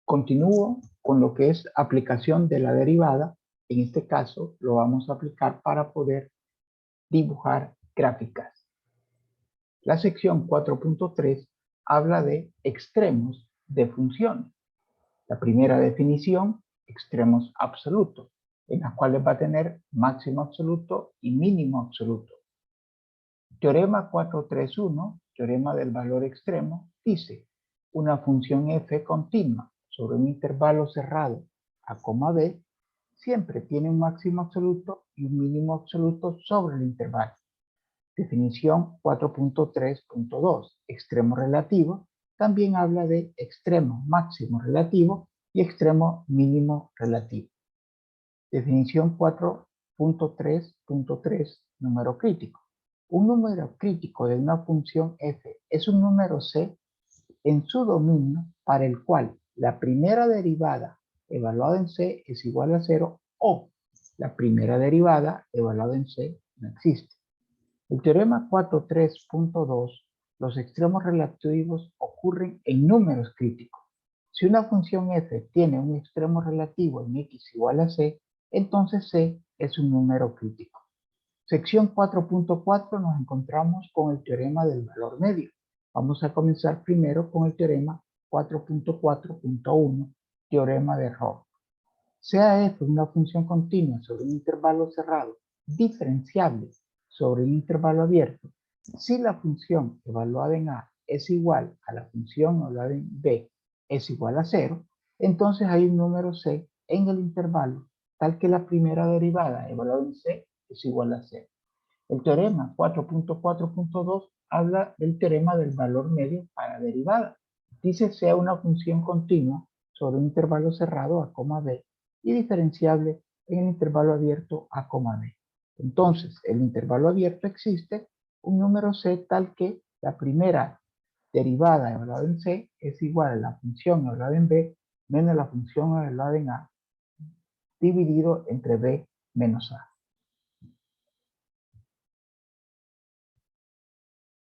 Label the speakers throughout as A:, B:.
A: Continúo con lo que es aplicación de la derivada. En este caso lo vamos a aplicar para poder dibujar gráficas. La sección 4.3 habla de extremos de funciones. La primera definición, extremos absolutos, en las cuales va a tener máximo absoluto y mínimo absoluto. Teorema 431, teorema del valor extremo, dice una función f continua sobre un intervalo cerrado a, b, siempre tiene un máximo absoluto y un mínimo absoluto sobre el intervalo. Definición 4.3.2, extremo relativo, también habla de extremo máximo relativo y extremo mínimo relativo. Definición 4.3.3, número crítico. Un número crítico de una función f es un número c en su dominio para el cual la primera derivada evaluada en c es igual a 0 o la primera derivada evaluada en c no existe. El teorema 4.3.2, los extremos relativos ocurren en números críticos. Si una función f tiene un extremo relativo en x igual a c, entonces c es un número crítico. Sección 4.4 nos encontramos con el teorema del valor medio. Vamos a comenzar primero con el teorema 4.4.1, teorema de Roth. Sea f una función continua sobre un intervalo cerrado diferenciable sobre el intervalo abierto, si la función evaluada en a es igual a la función evaluada en b es igual a 0, entonces hay un número c en el intervalo tal que la primera derivada evaluada en c es igual a 0. El teorema 4.4.2 habla del teorema del valor medio para derivada. Dice sea una función continua sobre un intervalo cerrado a, b y diferenciable en el intervalo abierto a, b. Entonces, el intervalo abierto existe un número c tal que la primera derivada evaluada en c es igual a la función evaluada en b menos la función evaluada en a dividido entre b menos a.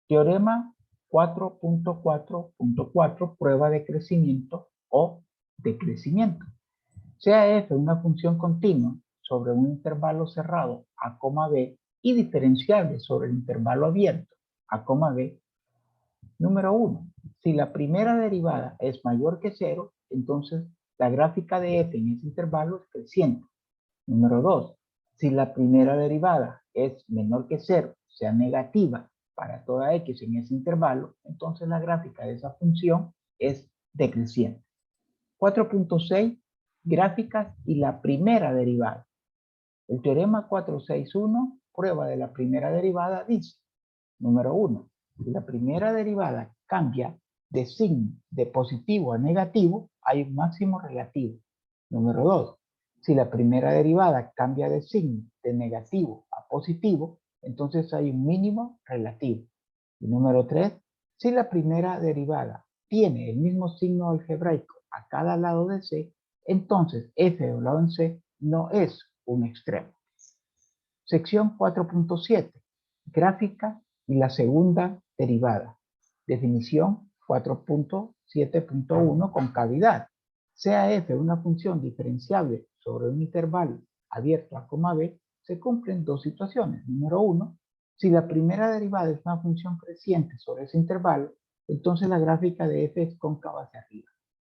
A: Teorema 4.4.4, prueba de crecimiento o decrecimiento. Sea f una función continua sobre un intervalo cerrado a, b y diferenciable sobre el intervalo abierto a, b. Número 1. Si la primera derivada es mayor que 0, entonces la gráfica de f en ese intervalo es creciente. Número 2. Si la primera derivada es menor que 0, sea negativa para toda x en ese intervalo, entonces la gráfica de esa función es decreciente. 4.6. Gráficas y la primera derivada. El teorema 461, prueba de la primera derivada, dice, número 1, si la primera derivada cambia de signo de positivo a negativo, hay un máximo relativo. Número 2, si la primera derivada cambia de signo de negativo a positivo, entonces hay un mínimo relativo. Y número 3, si la primera derivada tiene el mismo signo algebraico a cada lado de c, entonces f evaluado en c no es un extremo. Sección 4.7. Gráfica y la segunda derivada. Definición 4.7.1, concavidad. Sea f una función diferenciable sobre un intervalo abierto a, b, se cumplen dos situaciones. Número 1, si la primera derivada es una función creciente sobre ese intervalo, entonces la gráfica de f es cóncava hacia arriba.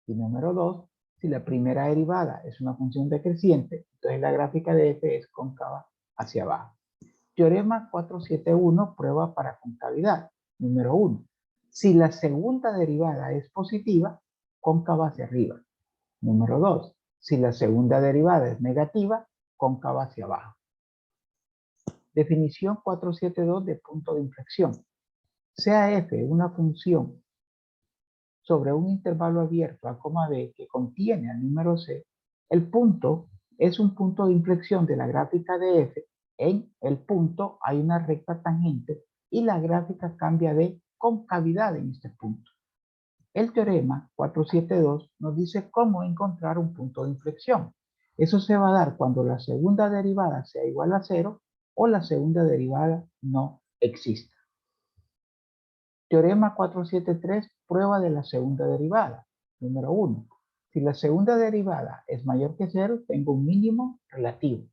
A: Y número 2, si la primera derivada es una función decreciente, entonces la gráfica de f es cóncava hacia abajo. Teorema 471, prueba para concavidad. Número 1. Si la segunda derivada es positiva, cóncava hacia arriba. Número 2. Si la segunda derivada es negativa, cóncava hacia abajo. Definición 472 de punto de inflexión. Sea f una función sobre un intervalo abierto a, b que contiene al número c, el punto es un punto de inflexión de la gráfica de f. En el punto hay una recta tangente y la gráfica cambia de concavidad en este punto. El teorema 472 nos dice cómo encontrar un punto de inflexión. Eso se va a dar cuando la segunda derivada sea igual a 0 o la segunda derivada no exista. Teorema 473, prueba de la segunda derivada. Número 1. Si la segunda derivada es mayor que 0, tengo un mínimo relativo.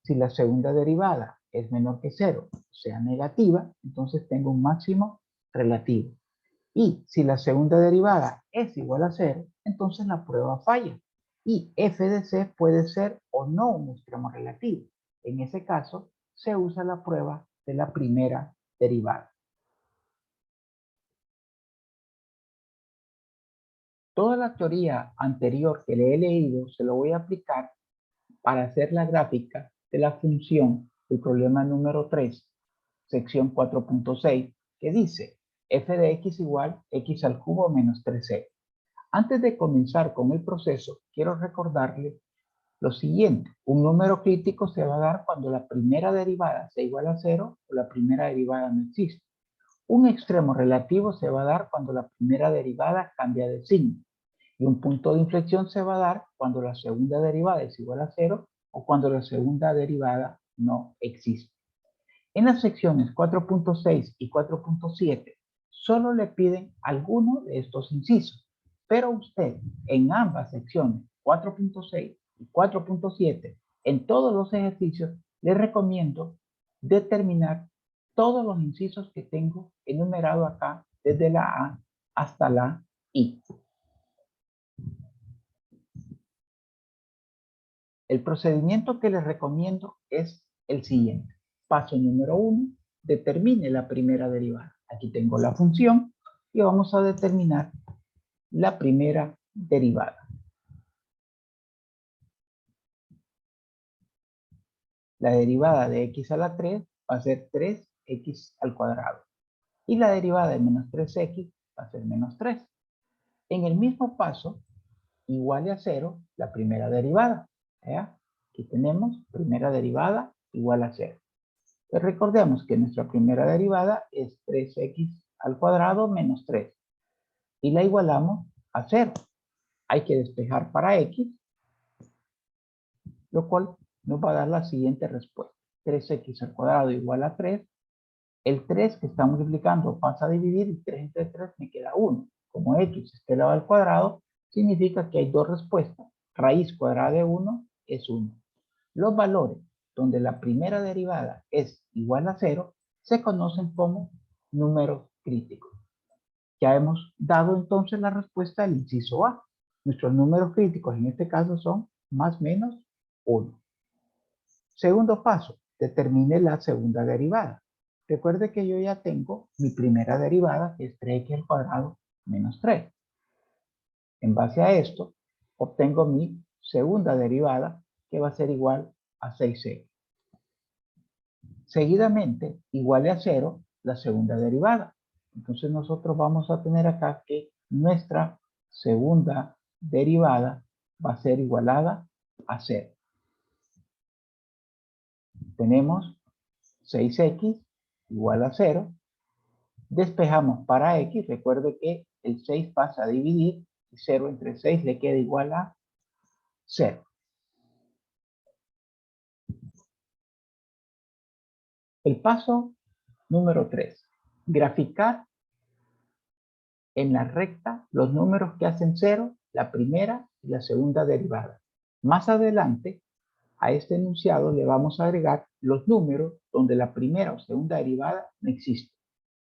A: Si la segunda derivada es menor que 0, o sea, negativa, entonces tengo un máximo relativo. Y si la segunda derivada es igual a 0, entonces la prueba falla. Y f de c puede ser o no un extremo relativo. En ese caso, se usa la prueba de la primera derivada. Toda la teoría anterior que le he leído se lo voy a aplicar para hacer la gráfica de la función del problema número 3, sección 4.6, que dice f de x igual x al cubo menos 3c. Antes de comenzar con el proceso, quiero recordarle lo siguiente. Un número crítico se va a dar cuando la primera derivada sea igual a 0 o la primera derivada no existe. Un extremo relativo se va a dar cuando la primera derivada cambia de signo. Y un punto de inflexión se va a dar cuando la segunda derivada es igual a 0 o cuando la segunda derivada no existe. En las secciones 4.6 y 4.7 solo le piden alguno de estos incisos, pero usted en ambas secciones 4.6 y 4.7 en todos los ejercicios le recomiendo determinar todos los incisos que tengo enumerado acá desde la A hasta la I. El procedimiento que les recomiendo es el siguiente. Paso número 1, determine la primera derivada. Aquí tengo la función y vamos a determinar la primera derivada. La derivada de x a la 3 va a ser 3x al cuadrado. Y la derivada de menos 3x va a ser menos 3. En el mismo paso, igual a 0 la primera derivada. ¿Ya? Aquí tenemos primera derivada igual a 0. Pues recordemos que nuestra primera derivada es 3x al cuadrado menos 3. Y la igualamos a 0. Hay que despejar para x, lo cual nos va a dar la siguiente respuesta. 3x al cuadrado igual a 3. El 3 que está multiplicando pasa a dividir y 3 entre 3 me queda 1. Como x está elevado al cuadrado, significa que hay dos respuestas. Raíz cuadrada de 1 es 1. Los valores donde la primera derivada es igual a 0 se conocen como números críticos. Ya hemos dado entonces la respuesta al inciso A. Nuestros números críticos en este caso son más menos 1. Segundo paso, determine la segunda derivada. Recuerde que yo ya tengo mi primera derivada, que es 3x al cuadrado menos 3. En base a esto, obtengo mi segunda derivada, que va a ser igual a 6x. Seguidamente, igual a 0, la segunda derivada. Entonces nosotros vamos a tener acá que nuestra segunda derivada va a ser igualada a 0. Tenemos 6x igual a 0. Despejamos para x. Recuerde que el 6 pasa a dividir y 0 entre 6 le queda igual a 0. El paso número 3. Graficar en la recta los números que hacen 0, la primera y la segunda derivada. Más adelante, a este enunciado le vamos a agregar los números donde la primera o segunda derivada no existe.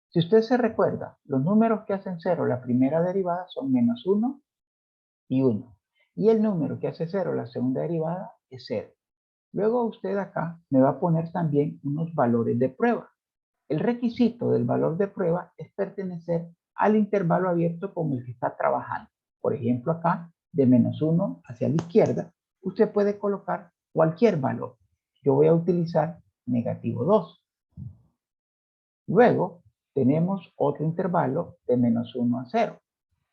A: Si usted se recuerda, los números que hacen 0 la primera derivada son menos 1 y 1. Y el número que hace 0 la segunda derivada es 0. Luego usted acá me va a poner también unos valores de prueba. El requisito del valor de prueba es pertenecer al intervalo abierto con el que está trabajando. Por ejemplo, acá, de menos 1 hacia la izquierda, usted puede colocar cualquier valor. Yo voy a utilizar negativo 2. Luego, tenemos otro intervalo de menos 1 a 0.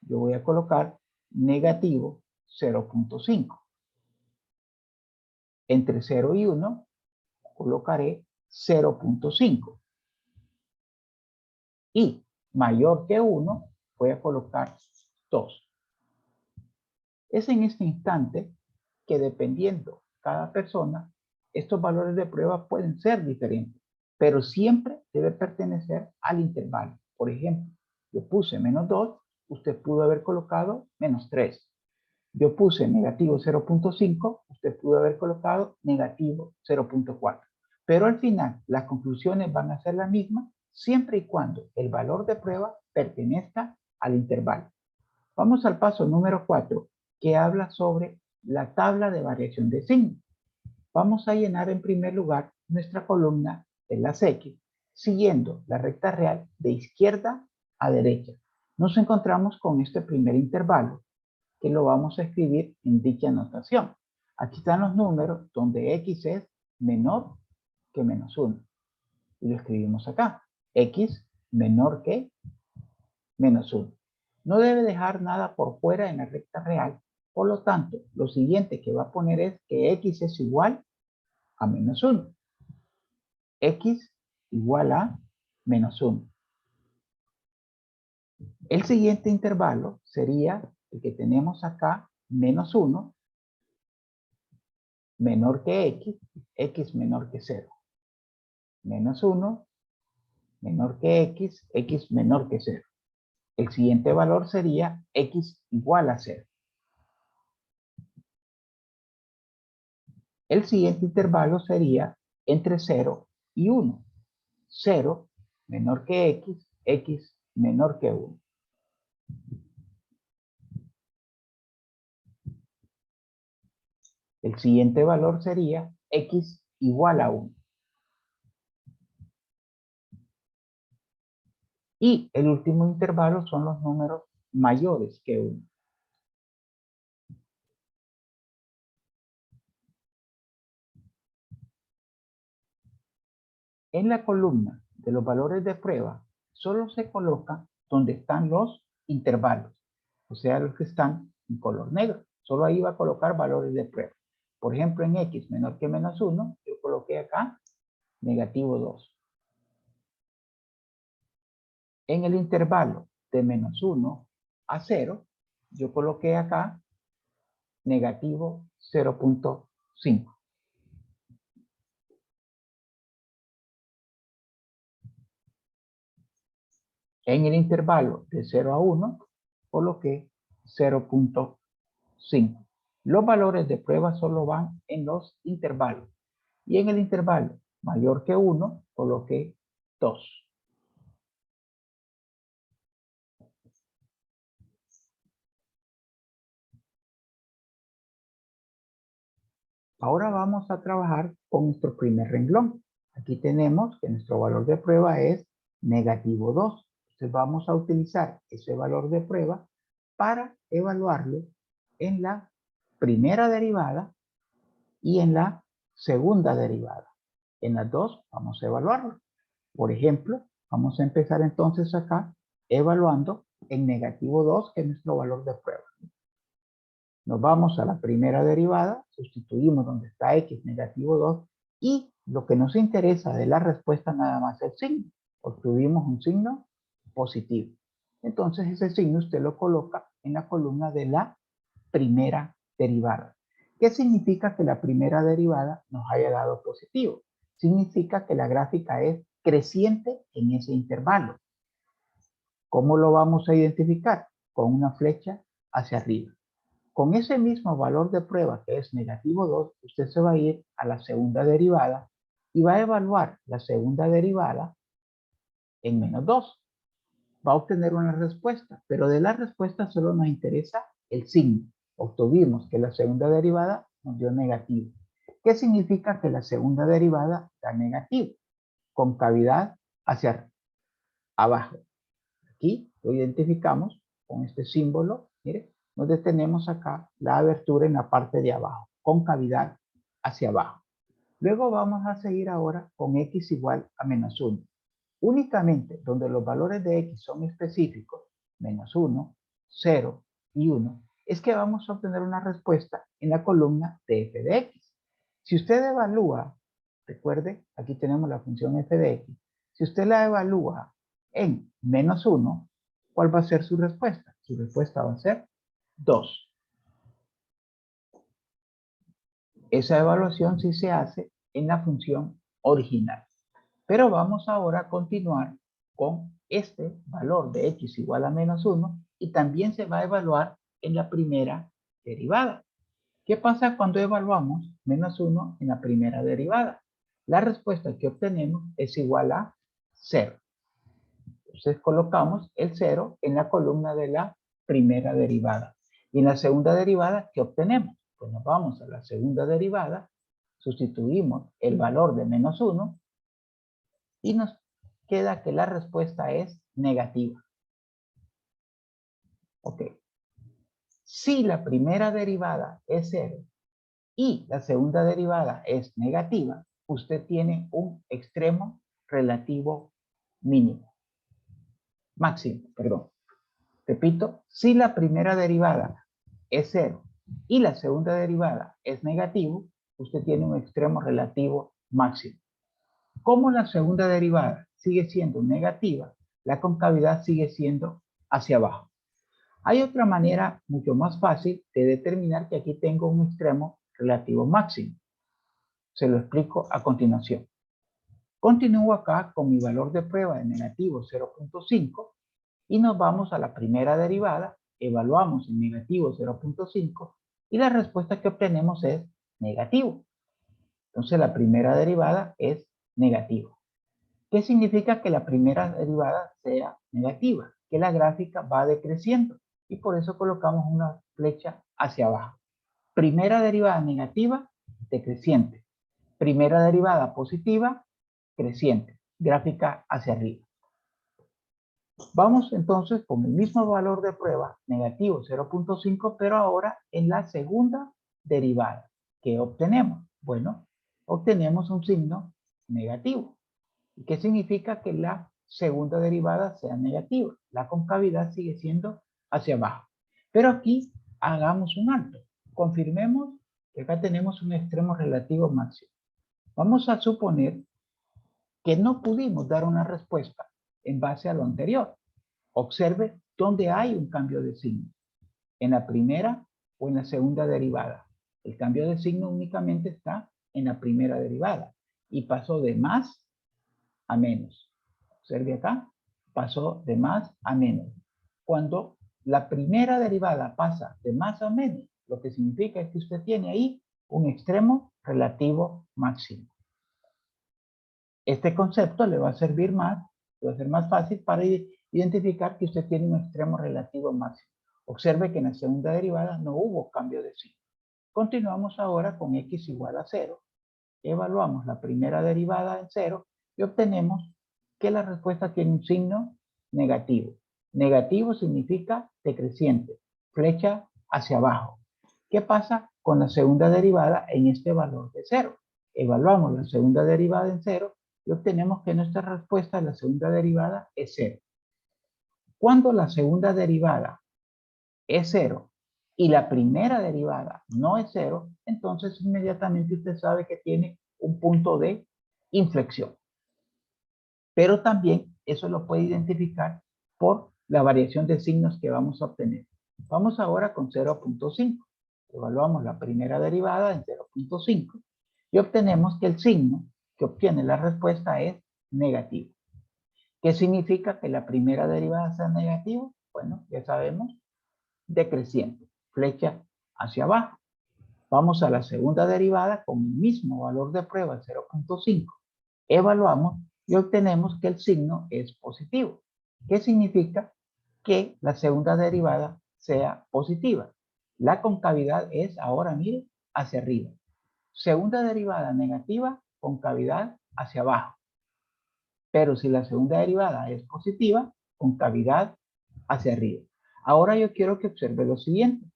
A: Yo voy a colocar negativo 0.5. Entre 0 y 1, colocaré 0.5. Y mayor que 1, voy a colocar 2. Es en este instante que dependiendo cada persona, estos valores de prueba pueden ser diferentes, pero siempre debe pertenecer al intervalo. Por ejemplo, yo puse menos 2, usted pudo haber colocado menos 3. Yo puse negativo 0.5, usted pudo haber colocado negativo 0.4. Pero al final las conclusiones van a ser las mismas siempre y cuando el valor de prueba pertenezca al intervalo. Vamos al paso número 4, que habla sobre la tabla de variación de signo. Vamos a llenar en primer lugar nuestra columna de las X, siguiendo la recta real de izquierda a derecha. Nos encontramos con este primer intervalo, que lo vamos a escribir en dicha notación. Aquí están los números donde X es menor que menos 1. Y lo escribimos acá. X menor que menos 1. No debe dejar nada por fuera en la recta real. Por lo tanto, lo siguiente que va a poner es que X es igual a menos 1. X igual a menos 1. El siguiente intervalo sería el que tenemos acá, menos 1, menor que X menor que 0. Menos 1, menor que X menor que 0. El siguiente valor sería X igual a 0. El siguiente intervalo sería entre 0 y 1. 0 menor que X menor que 1. El siguiente valor sería X igual a 1. Y el último intervalo son los números mayores que 1. En la columna de los valores de prueba, solo se coloca donde están los intervalos, o sea, los que están en color negro. Solo ahí va a colocar valores de prueba. Por ejemplo, en X menor que menos 1, yo coloqué acá negativo 2. En el intervalo de menos 1 a 0, yo coloqué acá negativo 0.5. En el intervalo de 0 a 1, coloqué 0.5. Los valores de prueba solo van en los intervalos. Y en el intervalo mayor que 1, coloqué 2. Ahora vamos a trabajar con nuestro primer renglón. Aquí tenemos que nuestro valor de prueba es negativo 2. Entonces vamos a utilizar ese valor de prueba para evaluarlo en la primera derivada y en la segunda derivada. En las dos vamos a evaluarlo. Por ejemplo, vamos a empezar entonces acá evaluando en negativo 2, que es nuestro valor de prueba. Nos vamos a la primera derivada, sustituimos donde está X negativo 2 y lo que nos interesa de la respuesta nada más es el signo. Obtuvimos un signo positivo. Entonces ese signo usted lo coloca en la columna de la primera derivada. ¿Qué significa que la primera derivada nos haya dado positivo? Significa que la gráfica es creciente en ese intervalo. ¿Cómo lo vamos a identificar? Con una flecha hacia arriba. Con ese mismo valor de prueba, que es negativo 2, usted se va a ir a la segunda derivada y va a evaluar la segunda derivada en menos 2. Va a obtener una respuesta, pero de la respuesta solo nos interesa el signo. Obtuvimos que la segunda derivada nos dio negativo. ¿Qué significa que la segunda derivada da negativo? Con cavidad hacia abajo. Aquí lo identificamos con este símbolo, mire, donde tenemos acá la abertura en la parte de abajo, con cavidad hacia abajo. Luego vamos a seguir ahora con X igual a menos 1. Únicamente donde los valores de X son específicos, menos 1, 0 y 1, es que vamos a obtener una respuesta en la columna de f de X. Si usted evalúa, recuerde, aquí tenemos la función f de X, si usted la evalúa en menos 1, ¿cuál va a ser su respuesta? Su respuesta va a ser 2. Esa evaluación sí se hace en la función original. Pero vamos ahora a continuar con este valor de X igual a menos 1 y también se va a evaluar en la primera derivada. ¿Qué pasa cuando evaluamos menos 1 en la primera derivada? La respuesta que obtenemos es igual a 0. Entonces colocamos el 0 en la columna de la primera derivada. Y en la segunda derivada, ¿qué obtenemos? Pues nos vamos a la segunda derivada, sustituimos el valor de menos 1 y nos queda que la respuesta es negativa. Ok. Si la primera derivada es 0 y la segunda derivada es negativa, usted tiene un extremo relativo mínimo. Máximo, perdón. Repito, si la primera derivada es 0 y la segunda derivada es negativo, usted tiene un extremo relativo máximo. Como la segunda derivada sigue siendo negativa, la concavidad sigue siendo hacia abajo. Hay otra manera mucho más fácil de determinar que aquí tengo un extremo relativo máximo. Se lo explico a continuación. Continúo acá con mi valor de prueba de negativo 0.5 y nos vamos a la primera derivada, evaluamos el negativo 0.5 y la respuesta que obtenemos es negativo. Entonces la primera derivada es negativa. ¿Qué significa que la primera derivada sea negativa? Que la gráfica va decreciendo y por eso colocamos una flecha hacia abajo. Primera derivada negativa, decreciente. Primera derivada positiva, creciente. Gráfica hacia arriba. Vamos entonces con el mismo valor de prueba, negativo 0.5, pero ahora en la segunda derivada. ¿Qué obtenemos? Bueno, obtenemos un signo negativo. ¿Y qué significa que la segunda derivada sea negativa? La concavidad sigue siendo hacia abajo. Pero aquí hagamos un alto. Confirmemos que acá tenemos un extremo relativo máximo. Vamos a suponer que no pudimos dar una respuesta en base a lo anterior. Observe dónde hay un cambio de signo. En la primera o en la segunda derivada. El cambio de signo únicamente está en la primera derivada. Y pasó de más a menos. Observe acá, pasó de más a menos. Cuando la primera derivada pasa de más a menos, lo que significa es que usted tiene ahí un extremo relativo máximo. Este concepto le va a servir más, le va a ser más fácil para identificar que usted tiene un extremo relativo máximo. Observe que en la segunda derivada no hubo cambio de signo. Continuamos ahora con x igual a 0. Evaluamos la primera derivada en 0 y obtenemos que la respuesta tiene un signo negativo. Negativo significa decreciente, flecha hacia abajo. ¿Qué pasa con la segunda derivada en este valor de 0? Evaluamos la segunda derivada en 0 y obtenemos que nuestra respuesta a la segunda derivada es 0. Cuando la segunda derivada es 0 y la primera derivada no es 0, entonces inmediatamente usted sabe que tiene un punto de inflexión. Pero también eso lo puede identificar por la variación de signos que vamos a obtener. Vamos ahora con 0.5. Evaluamos la primera derivada en 0.5 y obtenemos que el signo que obtiene la respuesta es negativo. ¿Qué significa que la primera derivada sea negativa? Bueno, ya sabemos, decreciente, flecha hacia abajo. Vamos a la segunda derivada con el mismo valor de prueba, 0.5. Evaluamos y obtenemos que el signo es positivo. ¿Qué significa? Que la segunda derivada sea positiva. La concavidad es, ahora mire, hacia arriba. Segunda derivada negativa, concavidad hacia abajo. Pero si la segunda derivada es positiva, concavidad hacia arriba. Ahora yo quiero que observe lo siguiente.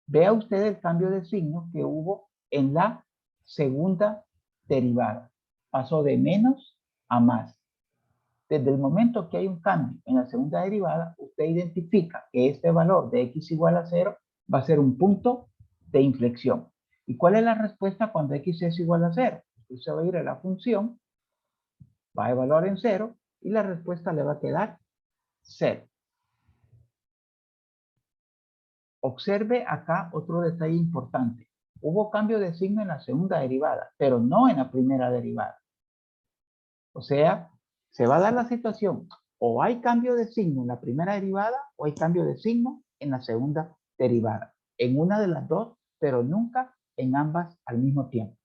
A: Vea usted el cambio de signo que hubo en la segunda derivada. Pasó de menos a más. Desde el momento que hay un cambio en la segunda derivada, usted identifica que este valor de x igual a 0 va a ser un punto de inflexión. ¿Y cuál es la respuesta cuando x es igual a 0? Usted se va a ir a la función, va a evaluar en 0 y la respuesta le va a quedar 0. Observe acá otro detalle importante. Hubo cambio de signo en la segunda derivada, pero no en la primera derivada. O sea, se va a dar la situación, o hay cambio de signo en la primera derivada, o hay cambio de signo en la segunda derivada. en una de las dos, pero nunca en ambas al mismo tiempo.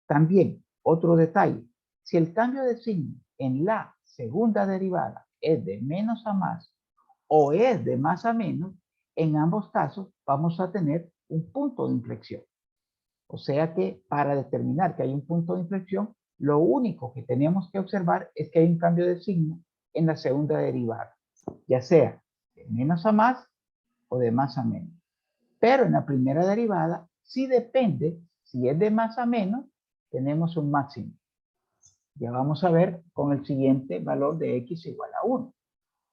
A: También, otro detalle, si el cambio de signo en la segunda derivada es de menos a más o es de más a menos, en ambos casos vamos a tener un punto de inflexión. O sea que para determinar que hay un punto de inflexión, lo único que tenemos que observar es que hay un cambio de signo en la segunda derivada, ya sea de menos a más o de más a menos. Pero en la primera derivada, sí depende, si es de más a menos, tenemos un máximo. Ya vamos a ver con el siguiente valor de x igual a 1.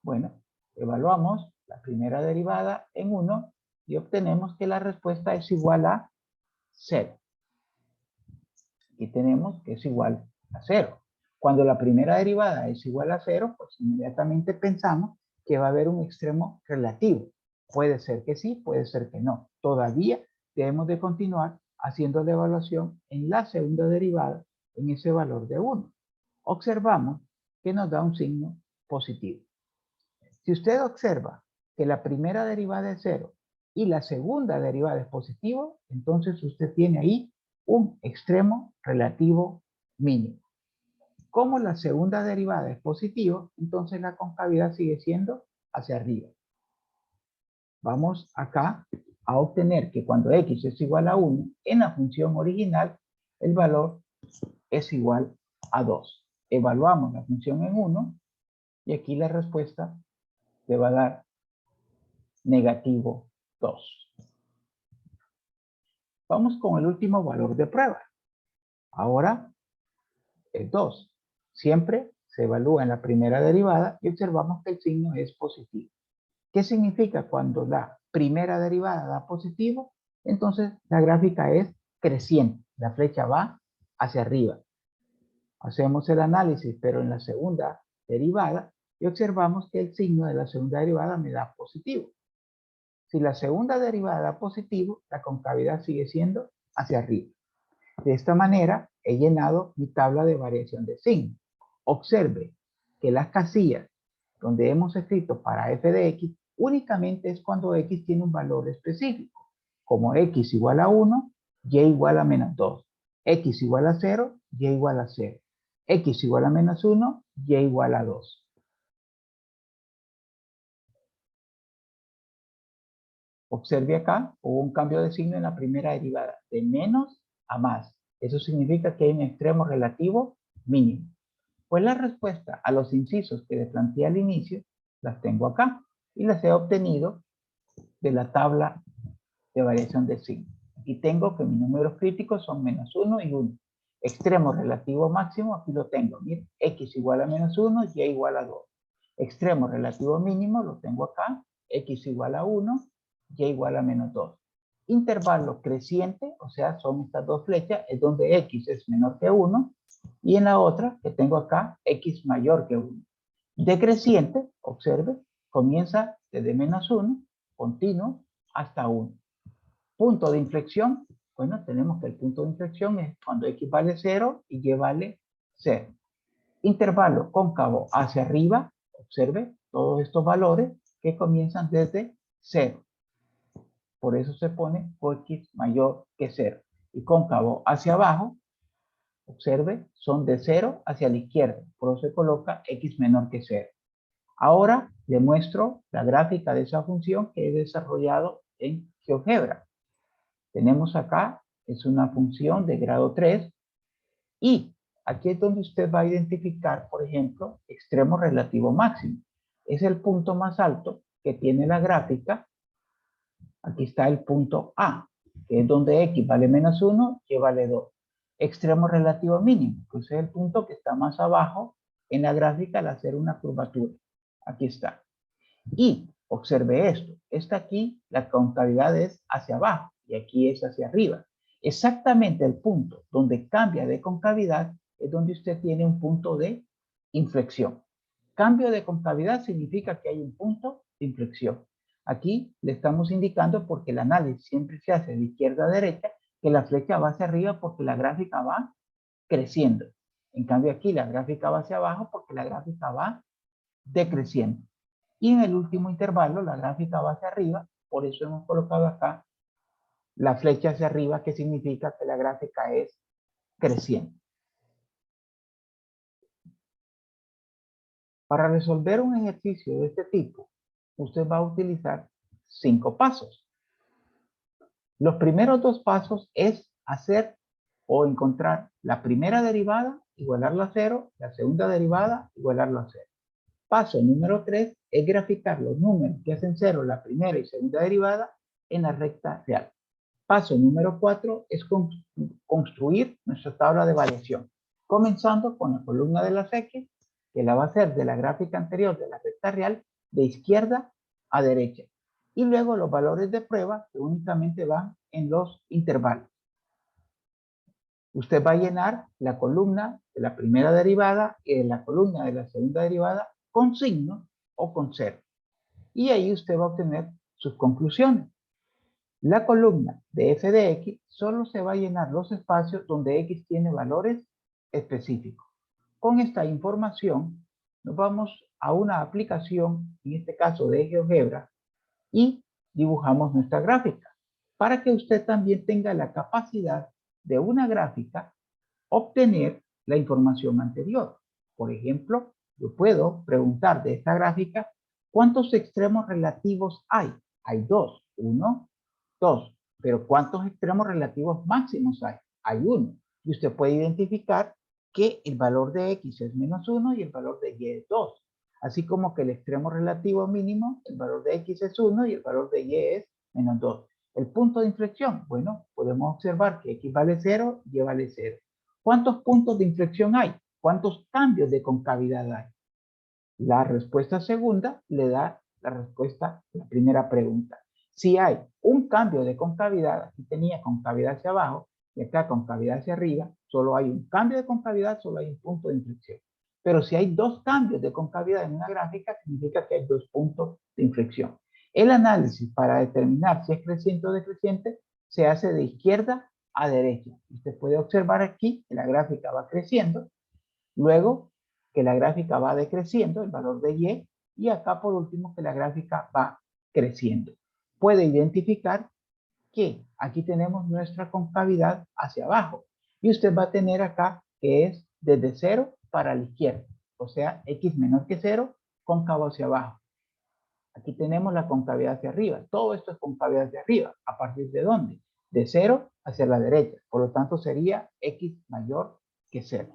A: Bueno, evaluamos la primera derivada en 1 y obtenemos que la respuesta es igual a 0. Aquí tenemos que es igual a 0. Cuando la primera derivada es igual a 0, pues inmediatamente pensamos que va a haber un extremo relativo. Puede ser que sí, puede ser que no. Todavía debemos de continuar haciendo la evaluación en la segunda derivada en ese valor de 1. Observamos que nos da un signo positivo. Si usted observa que la primera derivada es 0 y la segunda derivada es positivo, entonces usted tiene ahí un extremo relativo mínimo. Como la segunda derivada es positivo, entonces la concavidad sigue siendo hacia arriba. Vamos acá a obtener que cuando x es igual a 1, en la función original, el valor es igual a 2. Evaluamos la función en 1 y aquí la respuesta le va a dar negativo 2. Vamos con el último valor de prueba. Ahora es 2. Siempre se evalúa en la primera derivada y observamos que el signo es positivo. ¿Qué significa cuando la primera derivada da positivo? Entonces la gráfica es creciente. La flecha va hacia arriba. Hacemos el análisis, pero en la segunda derivada y observamos que el signo de la segunda derivada me da positivo. Si la segunda derivada da positivo, la concavidad sigue siendo hacia arriba. De esta manera, he llenado mi tabla de variación de signo. Observe que las casillas donde hemos escrito para f de x únicamente es cuando x tiene un valor específico, como x igual a 1, y igual a menos 2, x igual a 0, y igual a 0, x igual a menos 1, y igual a 2. Observe acá, hubo un cambio de signo en la primera derivada, de menos a más. Eso significa que hay un extremo relativo mínimo. Pues la respuesta a los incisos que les planteé al inicio, las tengo acá y las he obtenido de la tabla de variación de signo. Aquí tengo que mis números críticos son menos 1 y 1. Extremo relativo máximo, aquí lo tengo. Miren, x igual a menos 1, y igual a 2. Extremo relativo mínimo, lo tengo acá. X igual a 1, y igual a menos 2. Intervalo creciente, o sea, son estas dos flechas, es donde x es menor que 1, y en la otra que tengo acá, x mayor que 1. Decreciente, observe, comienza desde menos 1, continuo, hasta 1. Punto de inflexión, bueno, tenemos que el punto de inflexión es cuando x vale 0 y y vale 0. Intervalo cóncavo hacia arriba, observe todos estos valores que comienzan desde 0. Por eso se pone x mayor que 0. Y cóncavo hacia abajo, observe, son de 0 hacia la izquierda. Por eso se coloca x menor que 0. Ahora le muestro la gráfica de esa función que he desarrollado en GeoGebra. Tenemos acá, es una función de grado 3 y aquí es donde usted va a identificar, por ejemplo, extremo relativo máximo. Es el punto más alto que tiene la gráfica. Aquí está el punto A, que es donde x vale menos 1, y vale 2. Extremo relativo mínimo, que es el punto que está más abajo en la gráfica al hacer una curvatura. Aquí está. Y observe esto. Esta aquí, la concavidad es hacia abajo y aquí es hacia arriba. Exactamente el punto donde cambia de concavidad es donde usted tiene un punto de inflexión. Cambio de concavidad significa que hay un punto de inflexión. Aquí le estamos indicando, porque el análisis siempre se hace de izquierda a derecha, que la flecha va hacia arriba porque la gráfica va creciendo. En cambio aquí la gráfica va hacia abajo porque la gráfica va decreciendo. Y en el último intervalo la gráfica va hacia arriba, por eso hemos colocado acá la flecha hacia arriba, que significa que la gráfica es creciente. Para resolver un ejercicio de este tipo, usted va a utilizar 5 pasos. Los primeros 2 pasos es hacer o encontrar la primera derivada, igualarla a 0, la segunda derivada, igualarla a 0. Paso número 3 es graficar los números que hacen 0 la primera y segunda derivada en la recta real. Paso número 4 es construir nuestra tabla de variación, comenzando con la columna de las X, que la va a hacer de la gráfica anterior de la recta real de izquierda a derecha. Y luego los valores de prueba que únicamente van en los intervalos. Usted va a llenar la columna de la primera derivada y de la columna de la segunda derivada con signo o con cero. Y ahí usted va a obtener sus conclusiones. La columna de f de x solo se va a llenar los espacios donde x tiene valores específicos. Con esta información nos vamos a una aplicación, en este caso de GeoGebra, y dibujamos nuestra gráfica, para que usted también tenga la capacidad de una gráfica obtener la información anterior. Por ejemplo, yo puedo preguntar de esta gráfica, ¿cuántos extremos relativos hay? Hay 2, 1, 2. Pero ¿cuántos extremos relativos máximos hay? Hay 1. Y usted puede identificar que el valor de x es menos 1 y el valor de y es 2. Así como que el extremo relativo mínimo, el valor de x es 1 y el valor de y es menos 2. El punto de inflexión, bueno, podemos observar que x vale 0, y vale 0. ¿Cuántos puntos de inflexión hay? ¿Cuántos cambios de concavidad hay? La respuesta segunda le da la respuesta a la primera pregunta. Si hay un cambio de concavidad, aquí tenía concavidad hacia abajo y acá concavidad hacia arriba, solo hay un cambio de concavidad, solo hay un punto de inflexión. Pero si hay 2 cambios de concavidad en una gráfica, significa que hay 2 puntos de inflexión. El análisis para determinar si es creciente o decreciente se hace de izquierda a derecha. Usted puede observar aquí que la gráfica va creciendo, luego que la gráfica va decreciendo, el valor de y acá por último que la gráfica va creciendo. Puede identificar que aquí tenemos nuestra concavidad hacia abajo y usted va a tener acá que es desde 0 para la izquierda, o sea, x menor que 0, cóncavo hacia abajo. Aquí tenemos la concavidad hacia arriba. Todo esto es concavidad hacia arriba. ¿A partir de dónde? De 0 hacia la derecha. Por lo tanto, sería x mayor que 0.